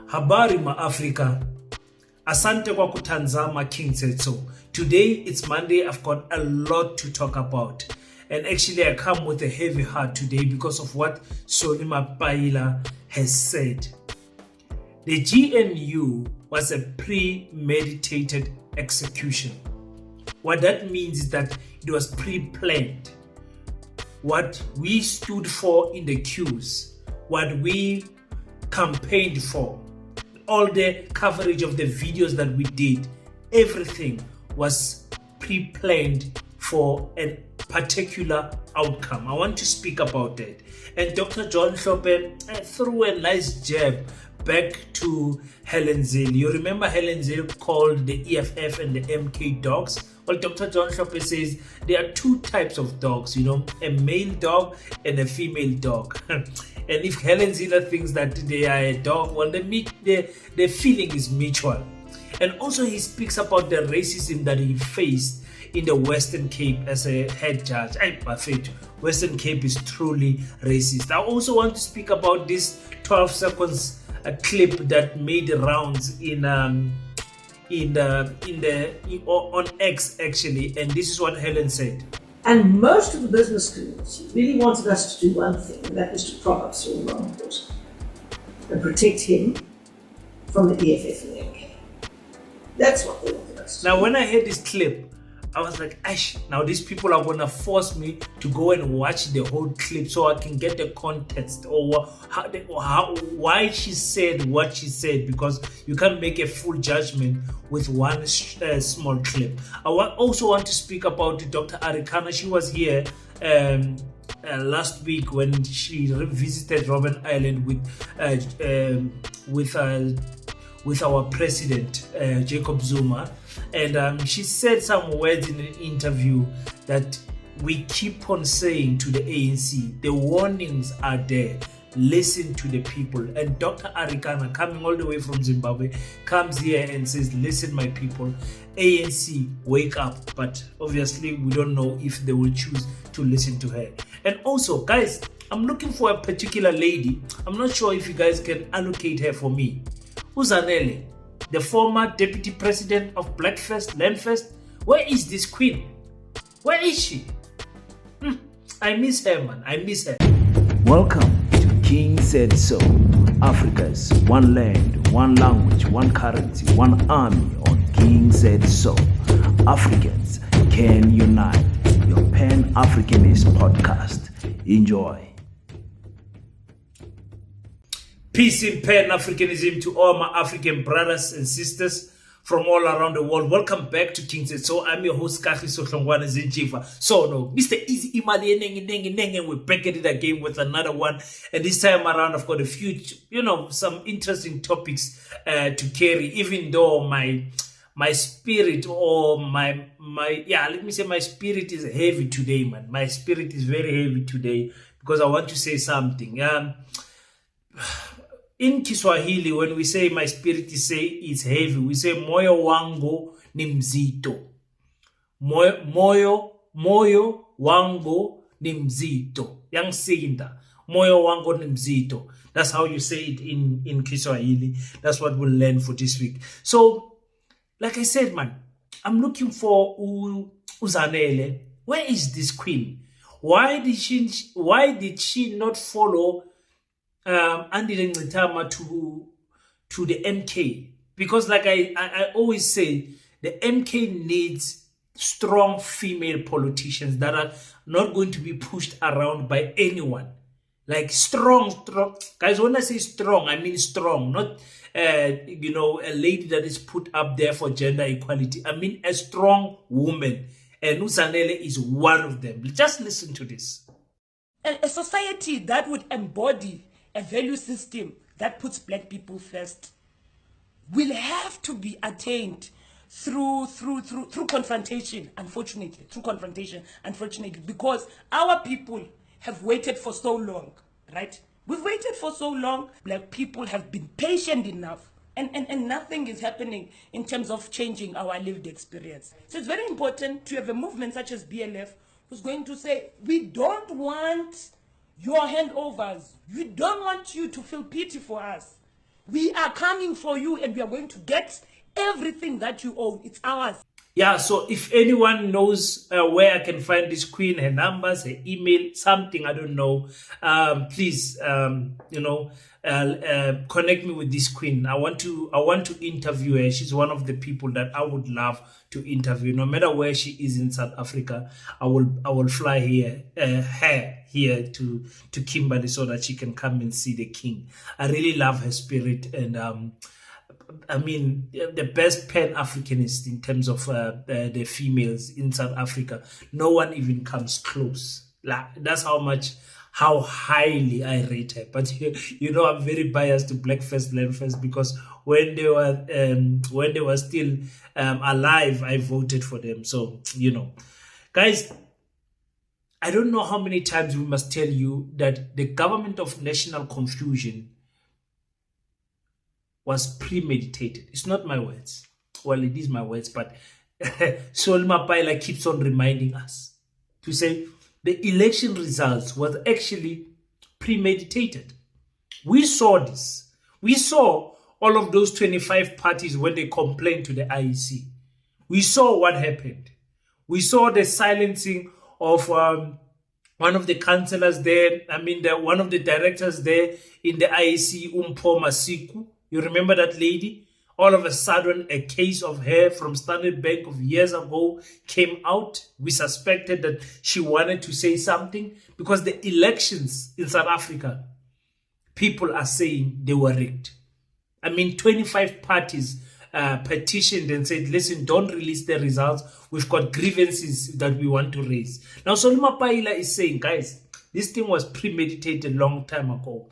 Habari ma Africa. Asante kwa kutazama King Said So. Today it's Monday. I've got a lot to talk about. And actually I come with a heavy heart today because of what Mapaila has said. The GNU was a premeditated execution. What that means is that it was pre-planned. What we stood for in the queues, what we campaigned for, all the coverage of the videos that we did, everything was pre-planned for a particular outcome. I want to speak about that. And Dr. John Hlophe threw a nice jab back to Helen Zille. You remember Helen Zille called the EFF and the MK dogs? Well, Dr. John Hlophe says there are two types of dogs, a male dog and a female dog. And if Helen Zille thinks that they are a dog, well, the feeling is mutual. And also he speaks about the racism that he faced in the Western Cape as a head judge. Western Cape is truly racist. I also want to speak about this 12 seconds clip that made the rounds on X actually, and this is what Helen said. And most of the business community really wanted us to do one thing, and that was to prop up Cyril Ramaphosa and protect him from the EFF and the MK. That's what they wanted us to do. Now, when I heard this clip, I was like, now these people are going to force me to go and watch the whole clip so I can get the context or why she said what she said, because you can't make a full judgment with one small clip. I also want to speak about Dr. Arikana. She was here last week when she visited Robben Island with our president, Jacob Zuma. And she said some words in an interview that we keep on saying to the ANC, the warnings are there. Listen to the people. And Dr. Arikana, coming all the way from Zimbabwe, comes here and says, listen, my people, ANC, wake up. But obviously, we don't know if they will choose to listen to her. And also, guys, I'm looking for a particular lady. I'm not sure if you guys can allocate her for me. Zanele, the former deputy president of Blackfest, Landfest. Where is this queen? Where is she? I miss her, man. I miss her. Welcome to King Said So, Africa's one land, one language, one currency, one army on King Said So. Africans can unite. Your Pan-Africanist podcast. Enjoy. Peace in Pan-Africanism to all my African brothers and sisters from all around the world. Welcome back to King Said So. I'm your host, Kagiso Hlongwane Zinjiva. So, no, Mr. Easy Imali, and we're back at it again with another one. And this time around, I've got a few, some interesting topics to carry, even though my spirit or my spirit is heavy today, man. My spirit is very heavy today because I want to say something. In Kiswahili, when we say my spirit is heavy, we say moyo wangu ni mzito. Moyo wangu ni mzito. Yang sinda. Moyo wangu ni mzito. That's how you say it in Kiswahili. That's what we'll learn for this week. So, like I said, man, I'm looking for Zanele. Where is this queen? Why did she not follow Andy Ngitama to the MK? Because like I always say, the MK needs strong female politicians that are not going to be pushed around by anyone. Like strong. Guys, when I say strong, I mean strong, not a lady that is put up there for gender equality. I mean a strong woman. And Zanele is one of them. Just listen to this. A society that would embody a value system that puts black people first will have to be attained through confrontation, unfortunately, because our people have waited for so long, right? We've waited for so long. Black people have been patient enough, and nothing is happening in terms of changing our lived experience. So it's very important to have a movement such as BLF who's going to say, we don't want your handovers. We don't want you to feel pity for us. We are coming for you and we are going to get everything that you own. It's ours. Yeah, so if anyone knows where I can find this queen, her numbers, her email, something, I don't know, please, connect me with this queen. I want to interview her. She's one of the people that I would love to interview. No matter where she is in South Africa, I will fly her here to Kimberley so that she can come and see the king. I really love her spirit, and I mean, the best Pan-Africanist in terms of the females in South Africa. No one even comes close. That's how highly I rate her. But I'm very biased to Black First, Land First, because when they were still alive, I voted for them. So guys, I don't know how many times we must tell you that the government of national confusion was premeditated. It's not my words. Well, it is my words, but Sol Mapaila keeps on reminding us to say the election results was actually premeditated. We saw this. We saw all of those 25 parties when they complained to the IEC. We saw what happened. We saw the silencing of one of the councillors there, one of the directors there in the IEC, Mpho Masiku. You remember that lady? All of a sudden, a case of her from Standard Bank of years ago came out. We suspected that she wanted to say something because the elections in South Africa, people are saying they were rigged. 25 parties petitioned and said, listen, don't release the results. We've got grievances that we want to raise. Now, Solima Paila is saying, guys, this thing was premeditated a long time ago.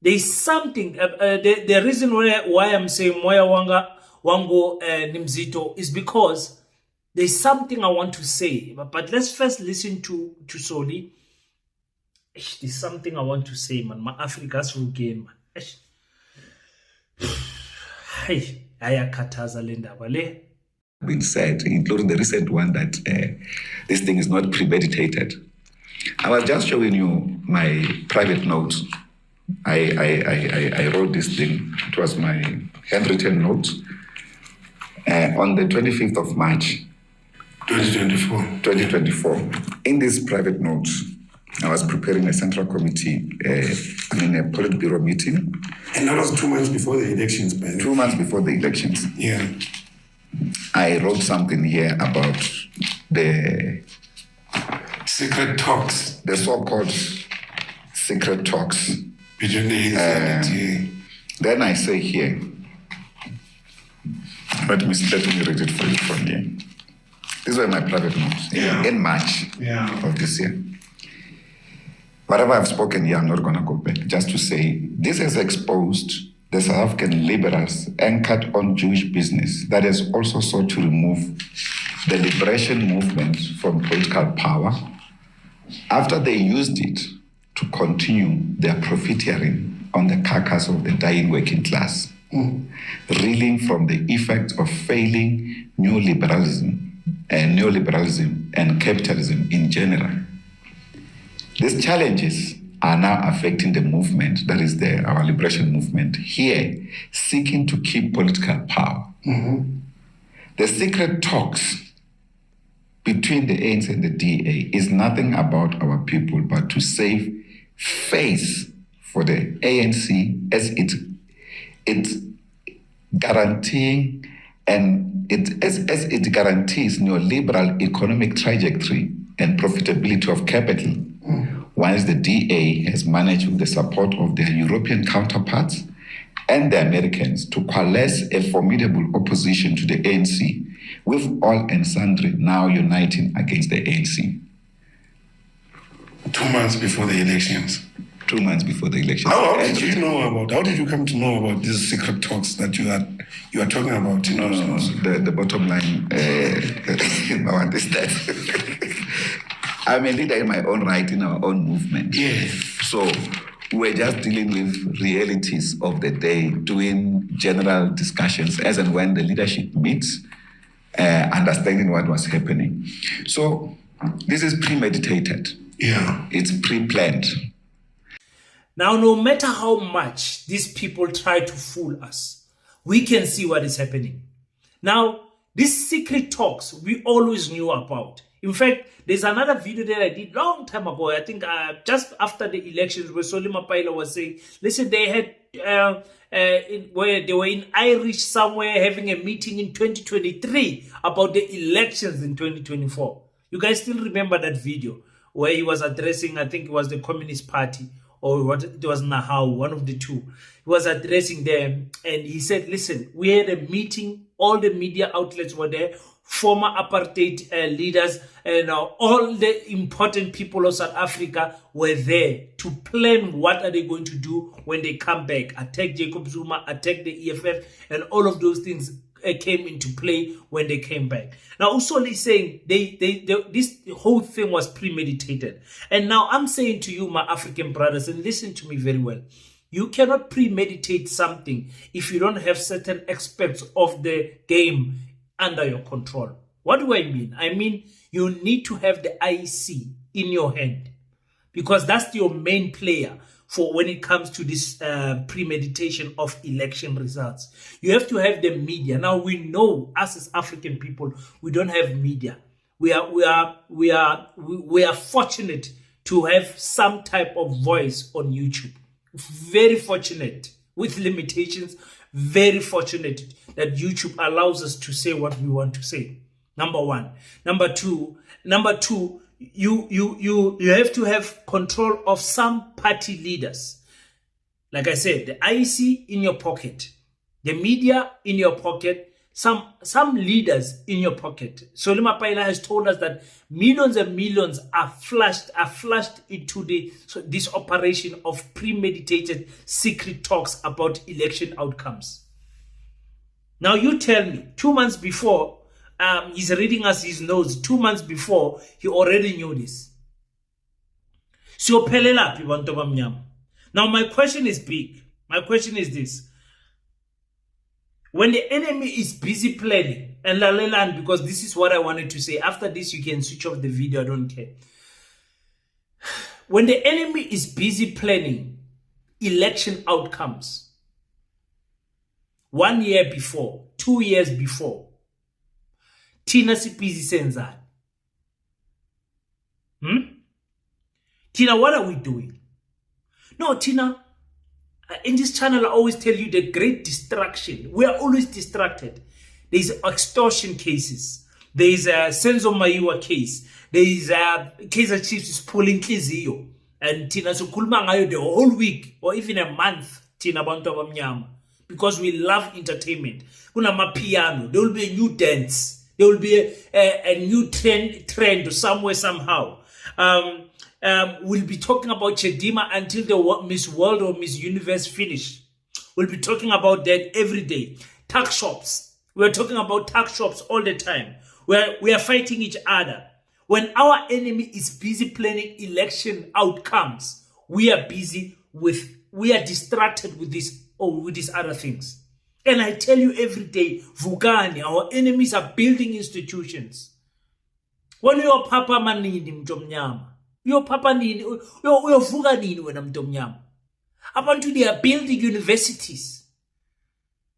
There's something, the reason why I'm saying Moya Wango Nimzito is because there's something I want to say. But let's first listen to Soli. There's something I want to say, man. My Africa's full game, man. Hey, ayakataza lenda vale. Been said, including the recent one, that this thing is not premeditated. I was just showing you my private notes. I wrote this thing. It was my handwritten notes on the 25th of March, 2024. In these private notes, I was preparing a central committee, a Politburo meeting. And that was 2 months before the elections, man. 2 months before the elections. Yeah. I wrote something here about the secret talks. The so-called secret talks. Between the ANC and the TA. Then I say here, let me read it for you from here. These were my private notes in March of this year. Whatever I've spoken here, I'm not going to go back. Just to say, this has exposed the South African liberals anchored on Jewish business that has also sought to remove the liberation movement from political power after they used it to continue their profiteering on the carcass of the dying working class, reeling from the effects of failing neoliberalism and capitalism in general. These challenges are now affecting the movement, that is our liberation movement here, seeking to keep political power. The secret talks between the ANC and the DA is nothing about our people but to save face for the ANC as it guaranteeing and as it guarantees neoliberal economic trajectory and profitability of capital, whilst the DA has managed with the support of their European counterparts and the Americans to coalesce a formidable opposition to the ANC, with all and sundry now uniting against the ANC. 2 months before the elections. 2 months before the elections. How did you come to know about these secret talks that you are talking about? The bottom line, I want is that I'm a leader in my own right, in our own movement. Yes. So we're just dealing with realities of the day, doing general discussions as and when the leadership meets, understanding what was happening. So this is premeditated. Yeah. It's pre-planned. Now, no matter how much these people try to fool us, we can see what is happening. Now, these secret talks we always knew about. In fact, there's another video that I did long time ago. I think just after the elections, where Mapaila was saying, listen, they had where they were in Irish somewhere having a meeting in 2023 about the elections in 2024. You guys still remember that video where he was addressing, I think it was the Communist Party, or what it was Nahau, one of the two. He was addressing them and he said, listen, we had a meeting, all the media outlets were there, former apartheid leaders and all the important people of South Africa were there to plan what are they going to do when they come back. Attack Jacob Zuma, attack the EFF, and all of those things came into play when they came back. Now, Usoli is saying this whole thing was premeditated. And now I'm saying to you, my African brothers, and listen to me very well, you cannot premeditate something if you don't have certain aspects of the game under your control. What do I mean? I mean, you need to have the IEC in your hand, because that's your main player for when it comes to this premeditation of election results. You have to have the media. Now, we know us as African people, we don't have media. We are fortunate to have some type of voice on YouTube. Very fortunate, with limitations. Very fortunate that YouTube allows us to say what we want to say. Number one. Number two, you have to have control of some party leaders. Like I said, the IEC in your pocket, the media in your pocket, some leaders in your pocket. So Mapaila has told us that millions and millions are flushed into this operation of premeditated secret talks about election outcomes. Now you tell me, 2 months before, he's reading us his notes, 2 months before, he already knew this. So now my question is big. My question is this. When the enemy is busy planning, and Laleland, because this is what I wanted to say. After this, you can switch off the video. I don't care. When the enemy is busy planning election outcomes, 1 year before, 2 years before, Tina si busy senzani. Tina, what are we doing? No, Tina, in this channel, I always tell you the great distraction. We are always distracted. There is extortion cases. There is a Senzo Maiwa case. There is a case that Chiefs is pulling Kizio. And Tina Sukulma ngayo the whole week or even a month. Tina Bantu Abamnyama. Because we love entertainment. Kuna mapiano. There will be a new dance. There will be a new trend somewhere, somehow. We'll be talking about Chedima until the Miss World or Miss Universe finish. We'll be talking about that every day. Tax shops. We're talking about tax shops all the time. We are fighting each other. When our enemy is busy planning election outcomes, we are distracted with this or with these other things. And I tell you every day, Vugani, our enemies are building institutions. When your papa manini mtomnyama, your papa nini, your Vugani when I'm mtomnyama. Abantu, they are building universities.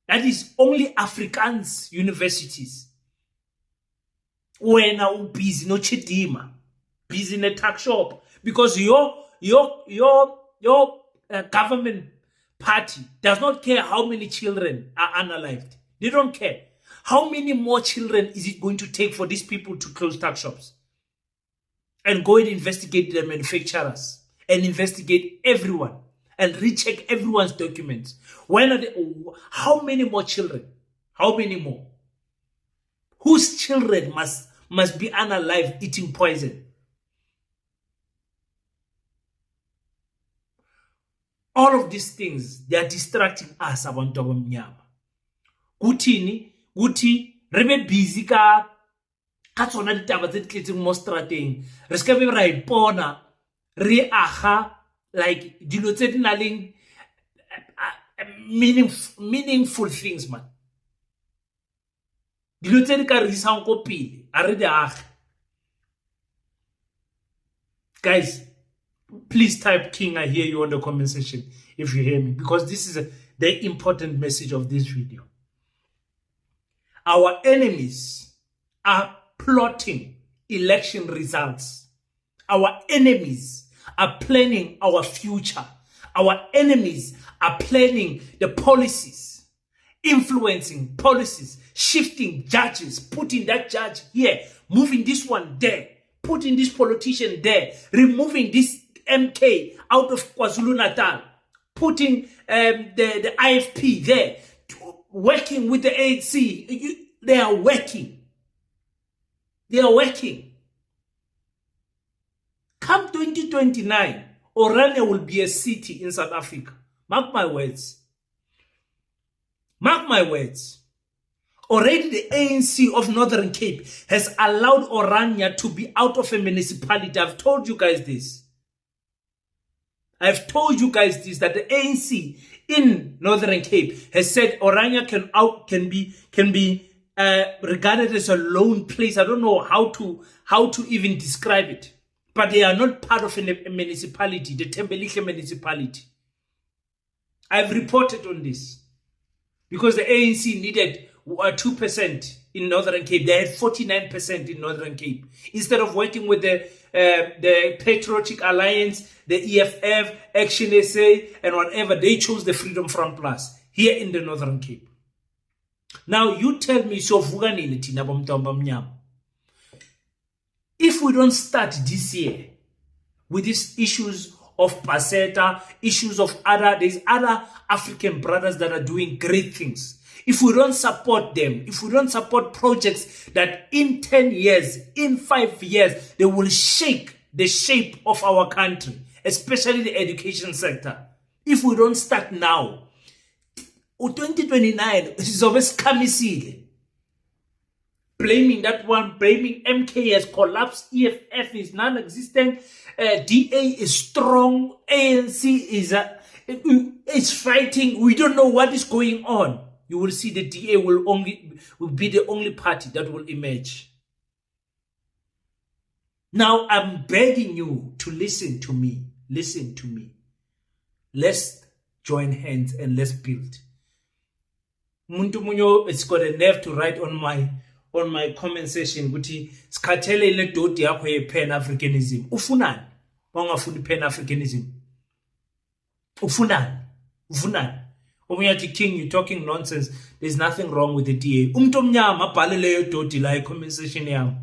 That is only Afrikaans universities. When are busy no Chedima, busy in a tax shop, because your government party does not care how many children are unalived. They don't care. How many more children is it going to take for these people to close tax shops and go and investigate the manufacturers and investigate everyone and recheck everyone's documents? When are they? How many more children? How many more? Whose children must be unalive eating poison? All of these things, they are distracting us abantu abamnyama. Guti rebe busy ka tsona ditaba tse tletseng mo strateng. Re ska be ra ipona re aga like dilo tse di nang le meaningful things, man. Dilo tse di ka re isang ko pele a re di age. Guys, Please type King, I hear you on the comment section if you hear me, because this is the important message of this video. Our enemies are plotting election results. Our enemies are planning our future. Our enemies are planning the policies, influencing policies, shifting judges, putting that judge here, moving this one there, putting this politician there, removing this MK out of KwaZulu-Natal, putting the IFP there, working with the ANC. They are working. They are working. Come 2029, Oranje will be a city in South Africa. Mark my words. Mark my words. Already the ANC of Northern Cape has allowed Oranje to be out of a municipality. I've told you guys this. I've told you guys this, that the ANC in Northern Cape has said Oranje can be regarded as a lone place. I don't know how to even describe it, but they are not part of a municipality, the Thembelihle municipality. I've reported on this because the ANC needed 2% in Northern Cape. They had 49% in Northern Cape. Instead of working with the Patriotic Alliance, the EFF, Action SA, and whatever, they chose the Freedom Front Plus here in the Northern Cape. Now you tell me, so if we don't start this year with these issues of Paseta, issues of there's other African brothers that are doing great things. If we don't support them, if we don't support projects that in 10 years, in 5 years, they will shake the shape of our country, especially the education sector. If we don't start now, 2029 is always kamisile. Blaming that one, blaming MK has collapsed, EFF is non-existent, DA is strong, ANC is fighting. We don't know what is going on. You will see the DA will be the only party that will emerge. Now I'm begging you to listen to me. Listen to me. Let's join hands and let's build. Muntu munyo has got a nerve to write on my comment section ukuthi sikhathele le doti yakho ye pan Africanism. Ufunani? Wangafuni pan Africanism. Ufunani? Omunyathi King, you talking nonsense. There's nothing wrong with the DA. Umuntu omnyama abhale leyo doti la comment section yami.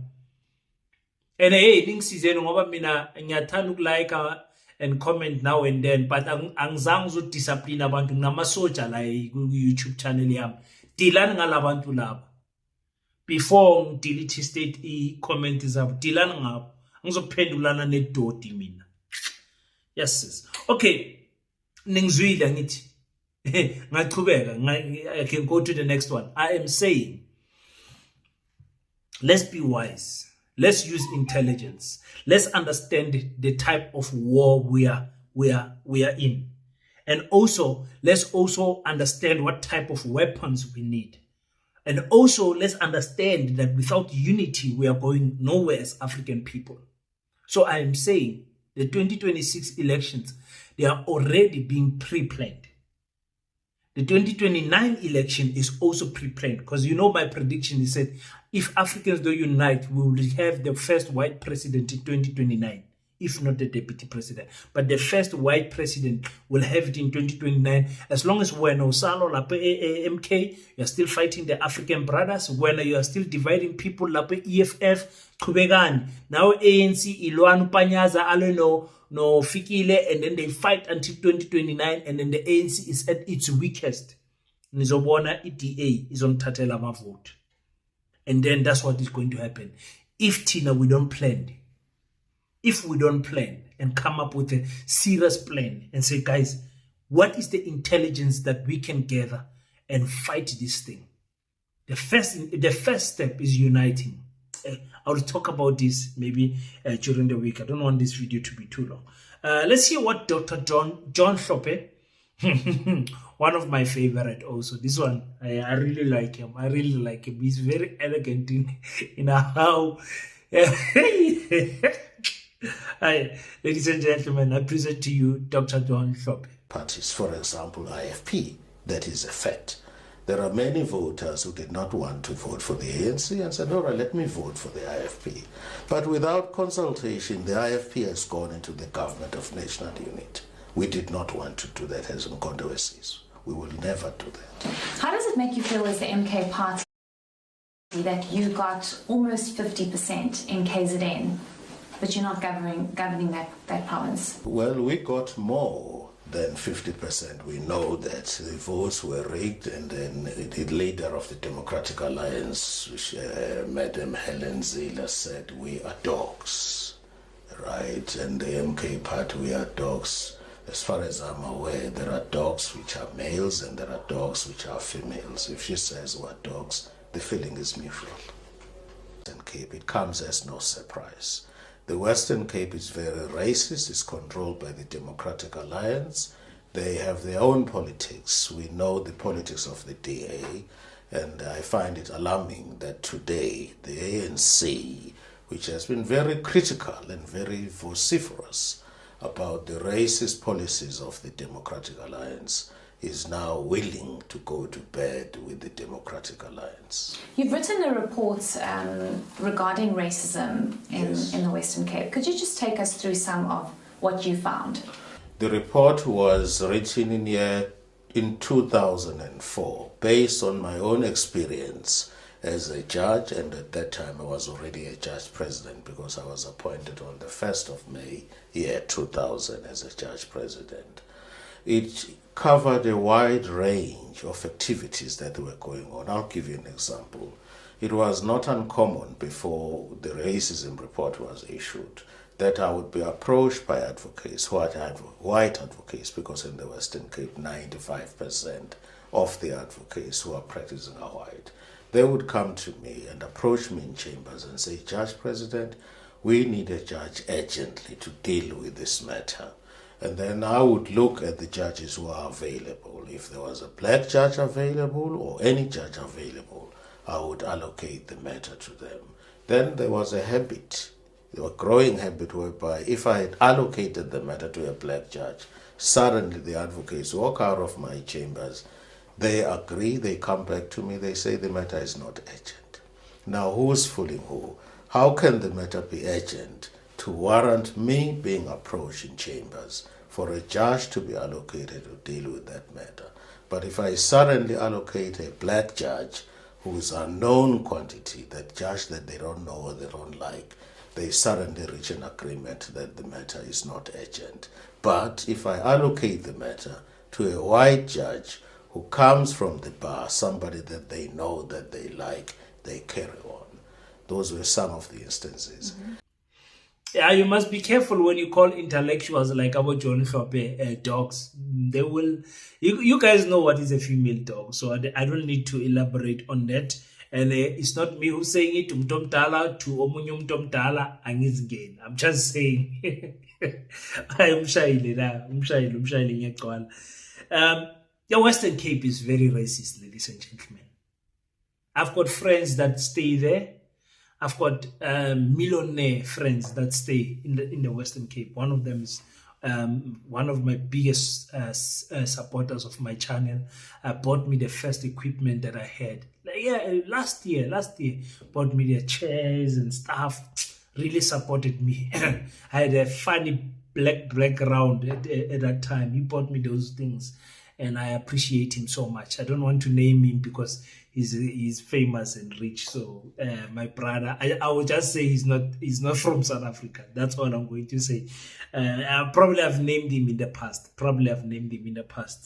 And hey, ningizizeni ngoba mina ngiyathanda ukulike and comment now and then, but angizange uzodiscipline abantu, nginamasoja la ku-YouTube channel yami. Dilani ngalabantu laba. Before ngidelete state i-comment zabo, dilani ngabo. Ngizophendulana nedoti mina. Yes sis. Okay. Ningizwile ngithi. I can go to the next one. I am saying, let's be wise. Let's use intelligence. Let's understand the type of war we are in. And also, let's also understand what type of weapons we need. And also, let's understand that without unity, we are going nowhere as African people. So I am saying the 2026 elections, they are already being pre-planned. The 2029 election is also pre-planned, because you know my prediction is that if Africans don't unite, we will have the first white president in 2029, if not the deputy president. But the first white president will have it in 2029. As long as when Osalo, MK, you're still fighting the African brothers, when you are still dividing people, EFF, Kubegan, now ANC, Iloanu Panyaza, Aleno, no Fikile, and then they fight until 2029, and then the ANC is at its weakest. Nizobona EDA is on Tatelama vote. And then that's what is going to happen. If we don't plan, and come up with a serious plan and say, guys, what is the intelligence that we can gather and fight this thing? The first step is uniting. I'll talk about this maybe during the week. I don't want this video to be too long. Let's hear what Dr. John Hlophe, one of my favorite also. This one, I really like him. He's very elegant in how Hi, ladies and gentlemen, I present to you Dr. John Hlophe. Parties, for example, IFP, that is a fact. There are many voters who did not want to vote for the ANC and said, all right, let me vote for the IFP. But without consultation, the IFP has gone into the government of national unity. We did not want to do that as Mkondowesis. We will never do that. How does it make you feel as the MK party that you got almost 50% in KZN, but you're not governing that province? Well, we got more than 50%. We know that the votes were rigged, and then the leader of the Democratic Alliance, Madam Helen Zille, said, we are dogs, right? And the MK party, we are dogs. As far as I'm aware, there are dogs which are males and there are dogs which are females. If she says we're dogs, the feeling is mutual. Western Cape, it comes as no surprise. The Western Cape is very racist. It's controlled by the Democratic Alliance. They have their own politics. We know the politics of the DA, and I find it alarming that today the ANC, which has been very critical and very vociferous about the racist policies of the Democratic Alliance, is now willing to go to bed with the Democratic Alliance. You've written a report regarding racism in the Western Cape. Could you just take us through some of what you found? The report was written in 2004, based on my own experience as a judge, and at that time I was already a judge president because I was appointed on the 1st of May, year 2000, as a judge president. It covered a wide range of activities that were going on. I'll give you an example. It was not uncommon before the racism report was issued that I would be approached by advocates, white advocates, because in the Western Cape, 95% of the advocates who are practicing are white. They would come to me and approach me in chambers and say, Judge President, we need a judge urgently to deal with this matter. And then I would look at the judges who are available. If there was a black judge available or any judge available, I would allocate the matter to them. Then there was a growing habit whereby if I had allocated the matter to a black judge, suddenly the advocates walk out of my chambers. They agree, they come back to me, they say the matter is not urgent. Now who's fooling who? How can the matter be urgent to warrant me being approached in chambers for a judge to be allocated to deal with that matter? But if I suddenly allocate a black judge who is a known quantity, that judge that they don't know or they don't like, they suddenly reach an agreement that the matter is not urgent. But if I allocate the matter to a white judge who comes from the bar, somebody that they know, that they like, they carry on. Those were some of the instances. Mm-hmm. Yeah, you must be careful when you call intellectuals like our John Hlophe dogs. They will. You guys know what is a female dog, so I don't need to elaborate on that. And it's not me who's saying it. Umtomdala to omunye umtomdala angizingeni. I'm just saying. Umshayile ngiyaqala. The Western Cape is very racist, ladies and gentlemen. I've got friends that stay there. I've got millionaire friends that stay in the Western Cape. One of them is one of my biggest supporters of my channel. Bought me the first equipment that I had. Last year, bought me the chairs and stuff. Really supported me. I had a funny black background at that time. He bought me those things. And I appreciate him so much. I don't want to name him because he's famous and rich. So my brother, I would just say he's not from South Africa. That's all I'm going to say. I probably have named him in the past.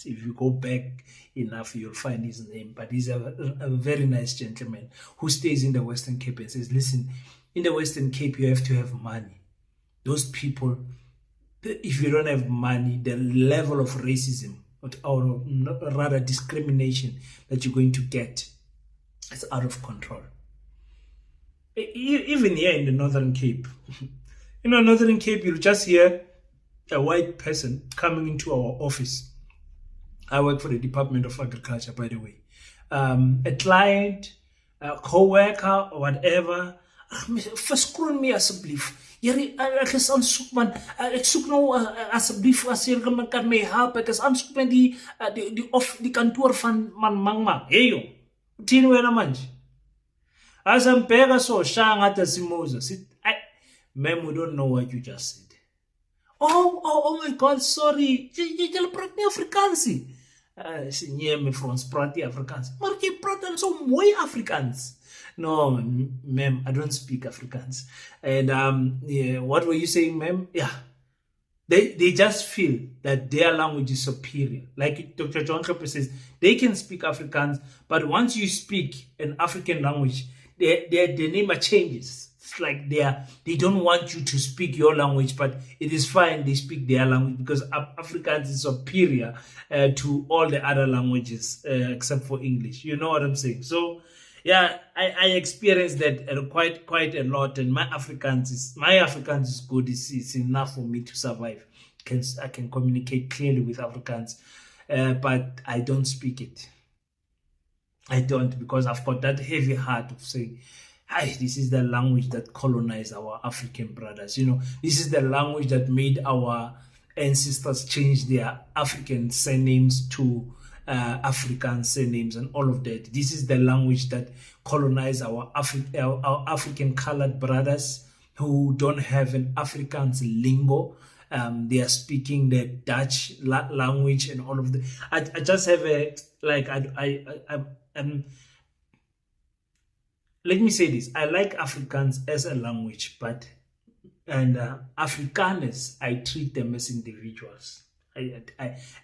If you go back enough, you'll find his name. But he's a very nice gentleman who stays in the Western Cape and says, listen, in the Western Cape, you have to have money. Those people, if you don't have money, the level of racism or rather discrimination that you're going to get is out of control. Even here in the Northern Cape, Northern Cape, you'll just hear a white person coming into our office. I work for the Department of Agriculture, by the way. A client, a co-worker, or whatever, Verskroon my asseblief. Here, ek is aansoek man. Ek soek nou asseblief as jy kan my help. Ek is aansoek met die kantoor van man Mangma. Hey yo. Tien wena manje. As I'm pega so shanga tasimuza. Ma'am, we don't know what you just said. Oh my God, sorry. Jy praat nie Afrikaans. Nee, my Frans praat nie Afrikaans. Maar jy praat dan so mooi Afrikaans. No, ma'am, I don't speak Afrikaans. And yeah, what were you saying, ma'am? Yeah. They just feel that their language is superior. Like Dr. John Hlophe says, they can speak Afrikaans, but once you speak an African language, their name changes. It's like they don't want you to speak your language, but it is fine they speak their language because Afrikaans is superior to all the other languages except for English. You know what I'm saying? So yeah, I experienced that quite a lot, and my Afrikaans is good. It's enough for me to survive. I can communicate clearly with Afrikaans, but I don't speak it. I don't, because I've got that heavy heart of saying, "Hi, this is the language that colonized our African brothers. You know, this is the language that made our ancestors change their African surnames to African surnames and all of that. This is the language that colonized our African colored brothers who don't have an Afrikaans lingo. They are speaking the Dutch language and all of that. I just have a, like, let me say this. I like Afrikaans as a language, and Afrikaners, I treat them as individuals.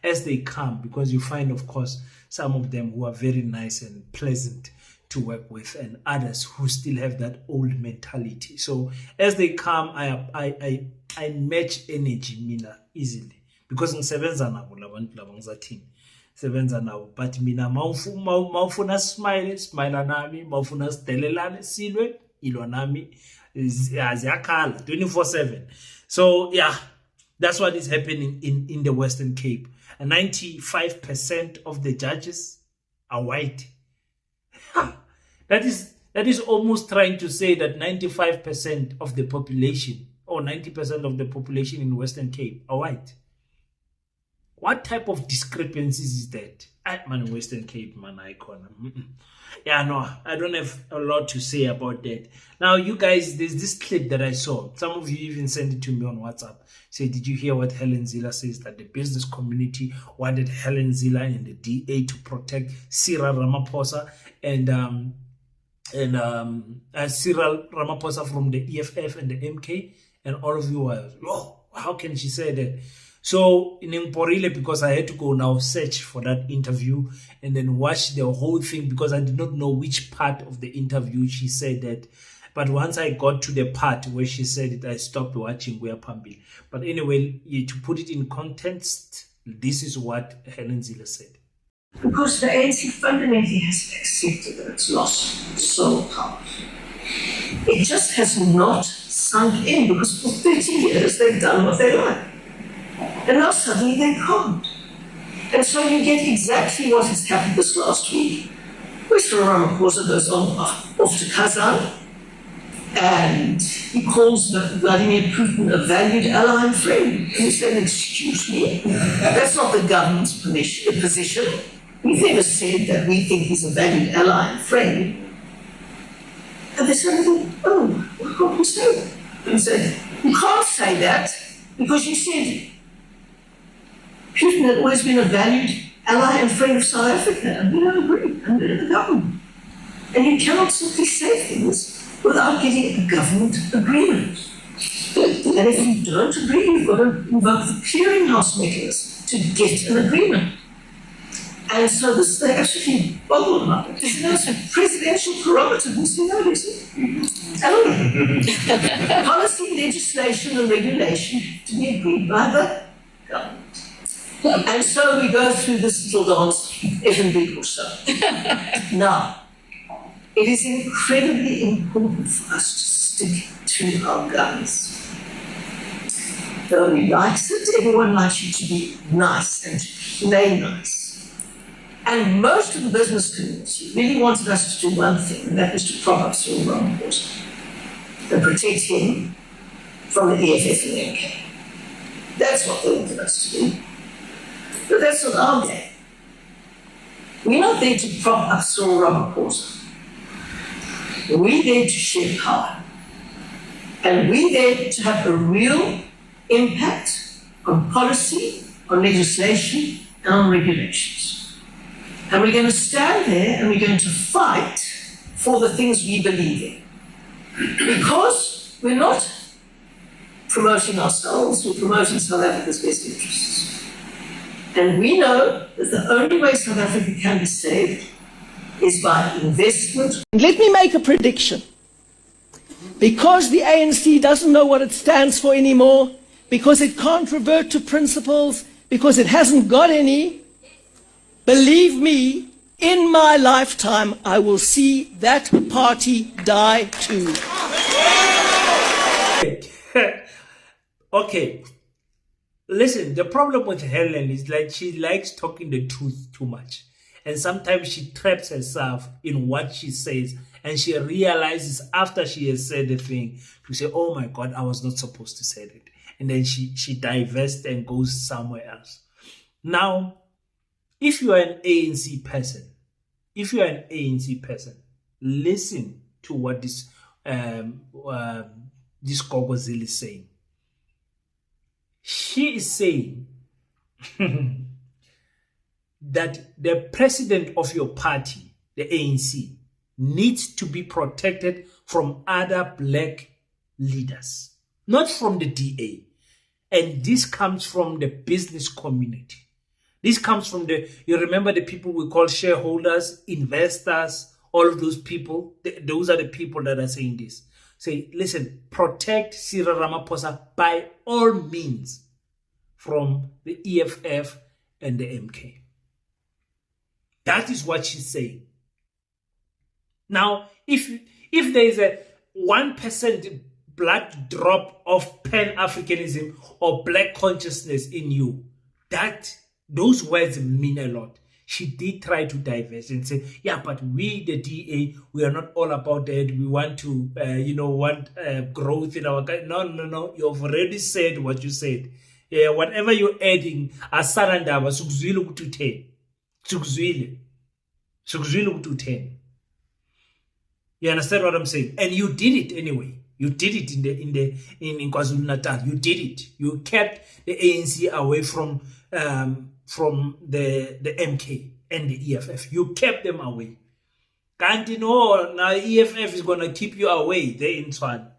As they come, because you find, of course, some of them who are very nice and pleasant to work with, and others who still have that old mentality. So as they come, I match energy mina easily, because ngisebenza nabo labantu laba ngizathini sebenza nabo, but mina mawufuna smile nami, mawufuna sidelelane silwe ilwa nami ziyakhala 24/7. So yeah, that's what is happening in the Western Cape. And 95% of the judges are white. That is almost trying to say that 95% of the population, or 90% of the population in Western Cape, are white. What type of discrepancies is that? Man, Western Cape, man, icon. Yeah, no, I don't have a lot to say about that. Now, you guys, there's this clip that I saw. Some of you even sent it to me on WhatsApp. Say, did you hear what Helen Zille says, that the business community wanted Helen Zille and the DA to protect Cyril Ramaphosa and Cyril Ramaphosa from the EFF and the MK, and all of you were, oh, how can she say that? So in Mporile, because I had to go now search for that interview and then watch the whole thing, because I did not know which part of the interview she said that. But once I got to the part where she said it, I stopped watching Wea Pambi. But anyway, to put it in context, this is what Helen Zille said. Because the ANC fundamentally has accepted that it's lost soul power. It just has not sunk in, because for 30 years they've done what they like. And now suddenly they can't. And so you get exactly what has happened this last week. Mr. Ramaphosa goes off to Kazan, and he calls Vladimir Putin a valued ally and friend. And he said, excuse me, that's not the government's position. We've never said that we think he's a valued ally and friend. And they said, oh, what can't we say that? And he said, you can't say that because you said Putin had always been a valued ally and friend of South Africa, and we don't agree under the government. And you cannot simply say things without getting a government agreement. And if you don't agree, you've got to invoke the clearinghouse mechanism to get an agreement. And so this, they actually boggled about it. There's no presidential prerogative. We say, no, listen. Policy, legislation, and regulation to be agreed by the government. And so we go through this little dance every week or so. Now, it is incredibly important for us to stick to our guns. Nobody likes it. Everyone likes you to be nice and to play nice. And most of the business community really wanted us to do one thing, and that was to prop up Cyril Ramaphosa. and protect him from the EFF and the MK. That's what they wanted us to do. But that's not our game. We're not there to prop up Cyril Ramaphosa. We're there to share power. And we're there to have a real impact on policy, on legislation, and on regulations. And we're going to stand there and we're going to fight for the things we believe in. Because we're not promoting ourselves, we're promoting South Africa's best interests. And we know that the only way South Africa can be saved is by investment. Let me make a prediction. Because the ANC doesn't know what it stands for anymore, because it can't revert to principles, because it hasn't got any, believe me, in my lifetime, I will see that party die too. Okay. Listen, the problem with Helen is like she likes talking the truth too much. And sometimes she traps herself in what she says. And she realizes after she has said the thing, to say, oh my God, I was not supposed to say it. And then she divests and goes somewhere else. Now, if you are an ANC person, listen to what this Gogo Zille is saying. She is saying that the president of your party, the ANC, needs to be protected from other black leaders, not from the DA. And this comes from the business community. This comes from you remember the people we call shareholders, investors, all of those people. Those are the people that are saying this. Say, listen, protect Cyril Ramaphosa by all means from the EFF and the MK. That is what she's saying. Now, if there is a 1% blood drop of Pan-Africanism or black consciousness in you, those words mean a lot. She did try to divest and say, yeah, but we, the DA, we are not all about that. We want to, want growth in our country. No. You've already said what you said. Whatever you're adding, asarandaba, sukuzwile ukuthi 10. Sukuzwile ukuthi 10. You understand what I'm saying? And you did it anyway. You did it in KwaZulu-Natal. You did it. You kept the ANC away from the MK and the EFF. You kept them away. Can't you know now EFF is gonna keep you away there in Tshwane?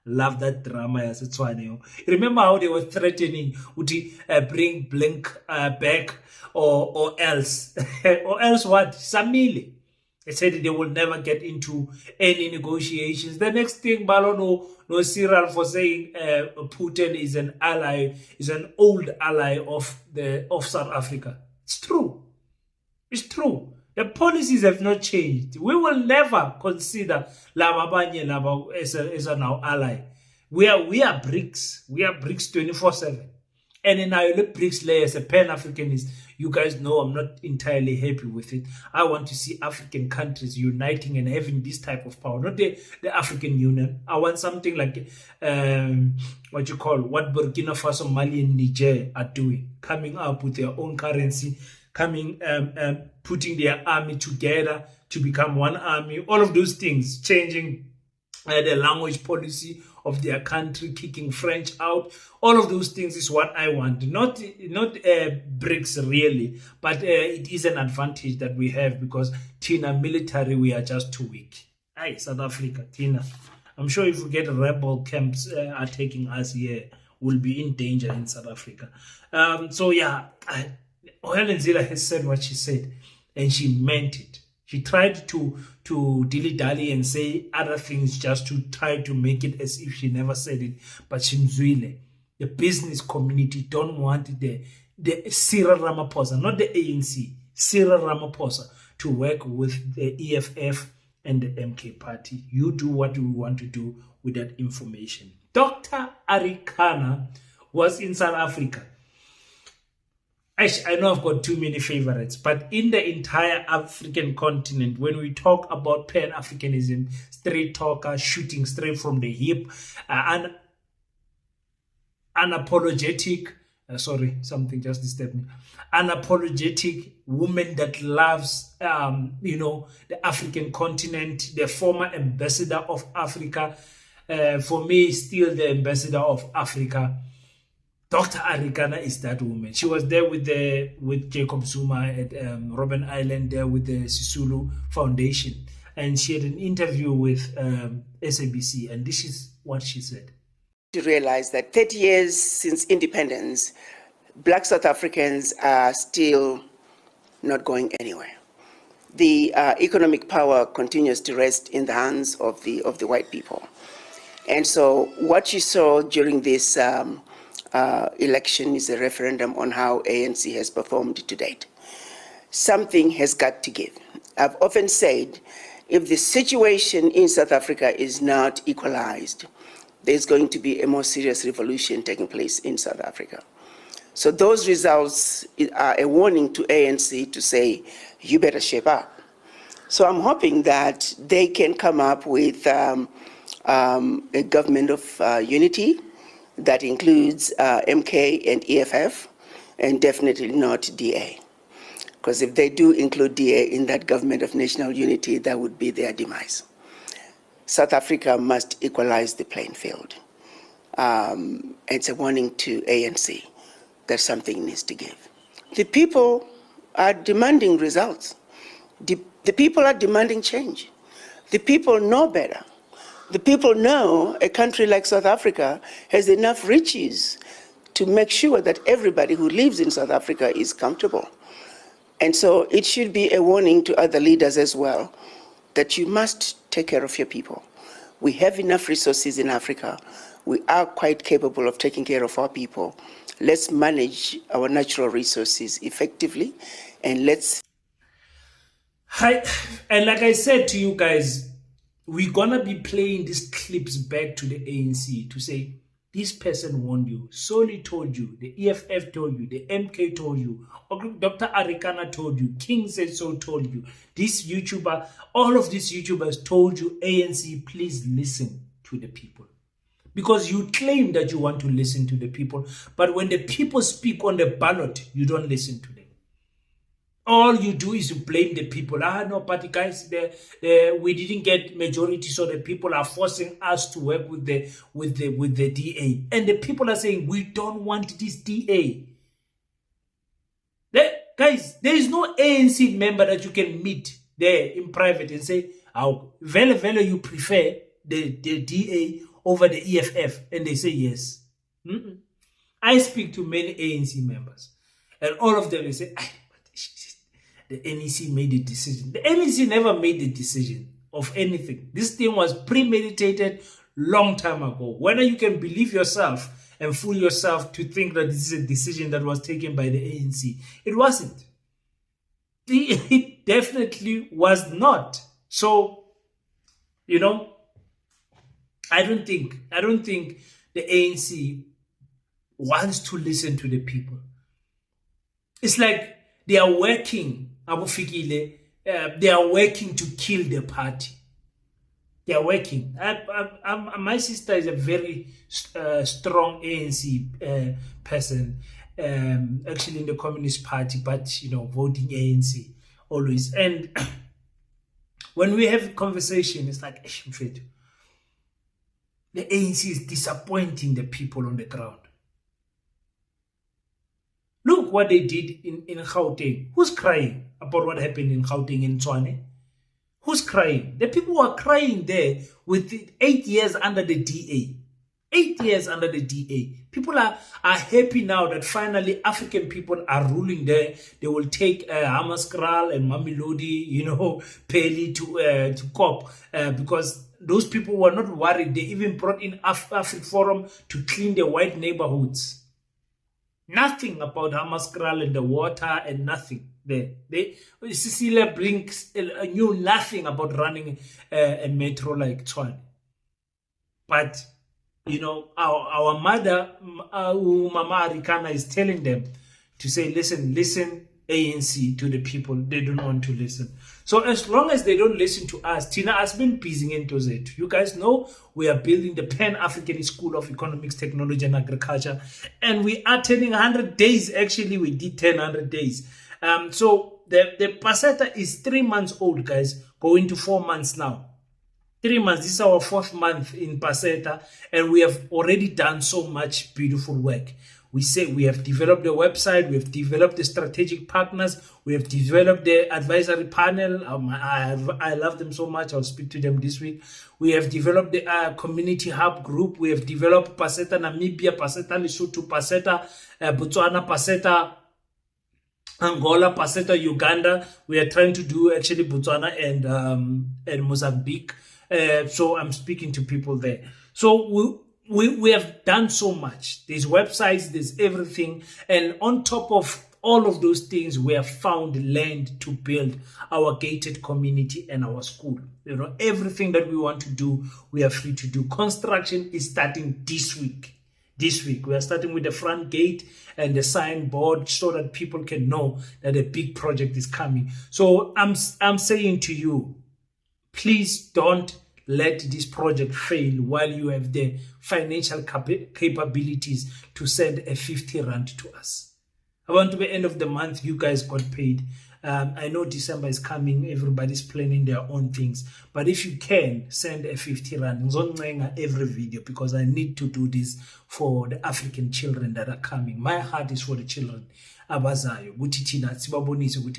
Love that drama as it's Tshwane. Remember how they were threatening to bring Blink back or else or else what? Zanele. They said they will never get into any negotiations. The next thing, Balono, no Cyril for saying Putin is an ally, is an old ally of South Africa. It's true. It's true. The policies have not changed. We will never consider Lababanye Laba as an ally. We are BRICS. We are BRICS 24/7. And in our BRICS layer as a Pan-Africanist, you guys know I'm not entirely happy with it. I want to see African countries uniting and having this type of power, not the African Union. I want something like what Burkina Faso, Mali, and Niger are doing, coming up with their own currency, putting their army together to become one army. All of those things, changing the language policy of their country, kicking French out. All of those things is what I want. Not BRICS really, but it is an advantage that we have because Tina military, we are just too weak. Aye, South Africa, Tina. I'm sure if we get rebel camps are taking us here, we'll be in danger in South Africa. Helen Zille has said what she said, and she meant it. She tried to dilly-dally and say other things just to try to make it as if she never said it. But Shinzwile, the business community don't want the Cyril Ramaphosa, not the ANC, Cyril Ramaphosa, to work with the EFF and the MK party. You do what you want to do with that information. Dr. Arikana was in South Africa. I know I've got too many favorites, but in the entire African continent, when we talk about Pan-Africanism, straight talker, shooting straight from the hip, and unapologetic, something just disturbed me, unapologetic woman that loves, the African continent, the former ambassador of Africa, for me, still the ambassador of Africa. Dr. Arikana is that woman. She was there with Jacob Zuma at Robben Island, there with the Sisulu Foundation. And she had an interview with SABC, and this is what she said. To realize that 30 years since independence, Black South Africans are still not going anywhere. The economic power continues to rest in the hands of the white people. And so what you saw during this election is a referendum on how ANC has performed to date. Something has got to give. I've often said, if the situation in South Africa is not equalized, there's going to be a more serious revolution taking place in South Africa. So those results are a warning to ANC to say, you better shape up. So I'm hoping that they can come up with a government of unity that includes MK and EFF, and definitely not DA. Because if they do include DA in that government of national unity, that would be their demise. South Africa must equalize the playing field. It's a warning to ANC that something needs to give. The people are demanding results. The people are demanding change. The people know better. The people know a country like South Africa has enough riches to make sure that everybody who lives in South Africa is comfortable. And so it should be a warning to other leaders as well that you must take care of your people. We have enough resources in Africa. We are quite capable of taking care of our people. Let's manage our natural resources effectively, and let's... Hi, and like I said to you guys, we're gonna be playing these clips back to the ANC to say, this person warned you, Soli told you, the EFF told you, the MK told you, Dr. Arikana told you, King said so told you, this YouTuber, all of these YouTubers told you, ANC, please listen to the people. Because you claim that you want to listen to the people, but when the people speak on the ballot, you don't listen to them. All you do is to blame the people. No, but guys, we didn't get majority, so the people are forcing us to work with the DA. And the people are saying, we don't want this DA. Guys, there is no ANC member that you can meet there in private and say, oh, vele you prefer the DA over the EFF, and they say yes. I speak to many ANC members, and all of them they say, the NEC made the decision. The NEC never made the decision of anything. This thing was premeditated long time ago. Whether you can believe yourself and fool yourself to think that this is a decision that was taken by the ANC, it wasn't. It definitely was not. So, I don't think the ANC wants to listen to the people. It's like they are working, they are working to kill the party. They are working. My sister is a very strong ANC person, actually in the Communist Party, but voting ANC always. And when we have a conversation, it's like, the ANC is disappointing the people on the ground. Look what they did in Gauteng. Who's crying about what happened in Gauteng in Tshwane? Who's crying? The people who are crying there with 8 years under the DA. 8 years under the DA. People are happy now that finally African people are ruling there. They will take Hammaskral and Mamelodi, Peli to COP because those people were not worried. They even brought in African Forum to clean the white neighborhoods. Nothing about Hammaskral and the water and nothing there. Cecilia Brinks knew nothing about running a metro like Tshwane. But, our mother, Mama Arikana, is telling them to say, listen, ANC to the people. They don't want to listen. So as long as they don't listen to us, Tina has been busy into it. You guys know we are building the Pan-African School of Economics, Technology and Agriculture, and we are turning 100 days. Actually, we did 100 days. So the Paseta is 3 months old, guys, going to 4 months now. 3 months. This is our 4th month in Paseta, and we have already done so much beautiful work. We say we have developed the website, we have developed the strategic partners, we have developed the advisory panel. I love them so much. I'll speak to them this week. We have developed the community hub group. We have developed Paseta Namibia, Paseta Lesotho, Paseta Botswana, Paseta Angola, Paseta Uganda. We are trying to do actually Botswana and Mozambique. So I'm speaking to people there. So we have done so much. There's websites, there's everything. And on top of all of those things, we have found land to build our gated community and our school. You know, everything that we want to do, we are free to do. Construction is starting this week. This week, we are starting with the front gate and the signboard so that people can know that a big project is coming. So I'm saying to you, please don't let this project fail while you have the financial capabilities to send a 50 rand to us. I want to be end of the month, you guys got paid. I know December is coming, everybody's planning their own things. But if you can, send a 50 rand every video, because I need to do this for the African children that are coming. My heart is for the children. Abazayo,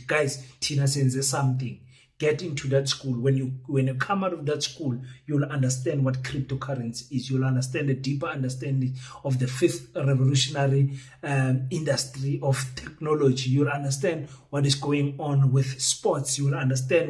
guys, Tina sends something. Get into that school. When you come out of that school, you'll understand what cryptocurrency is. You'll understand the deeper understanding of the 5th revolutionary industry of technology. You'll understand what is going on with sports. You'll understand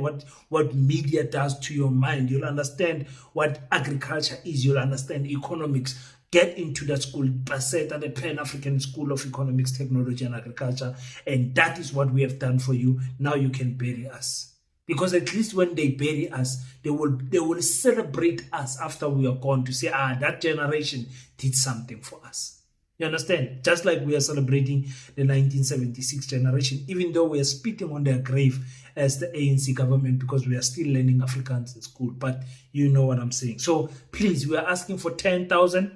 what media does to your mind. You'll understand what agriculture is. You'll understand economics. Get into that school, Paseta, the Pan-African School of Economics, Technology and Agriculture. And that is what we have done for you. Now you can bury us. Because at least when they bury us, they will celebrate us after we are gone to say, that generation did something for us. You understand? Just like we are celebrating the 1976 generation, even though we are spitting on their grave as the ANC government, because we are still learning Afrikaans in school. But you know what I'm saying. So please, we are asking for 10,000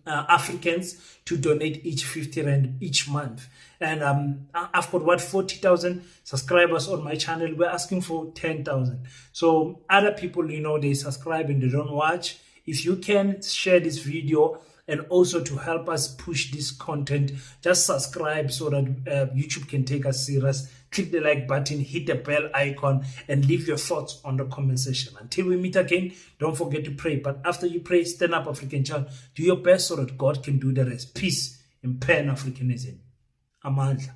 Africans to donate each 50 rand each month. And I've got 40,000 subscribers on my channel. We're asking for 10,000. So other people, you know, they subscribe and they don't watch. If you can share this video and also to help us push this content, just subscribe so that YouTube can take us serious. Click the like button, hit the bell icon, and leave your thoughts on the comment section. Until we meet again, don't forget to pray. But after you pray, stand up, African child. Do your best so that God can do the rest. Peace in Pan-Africanism. Amandla.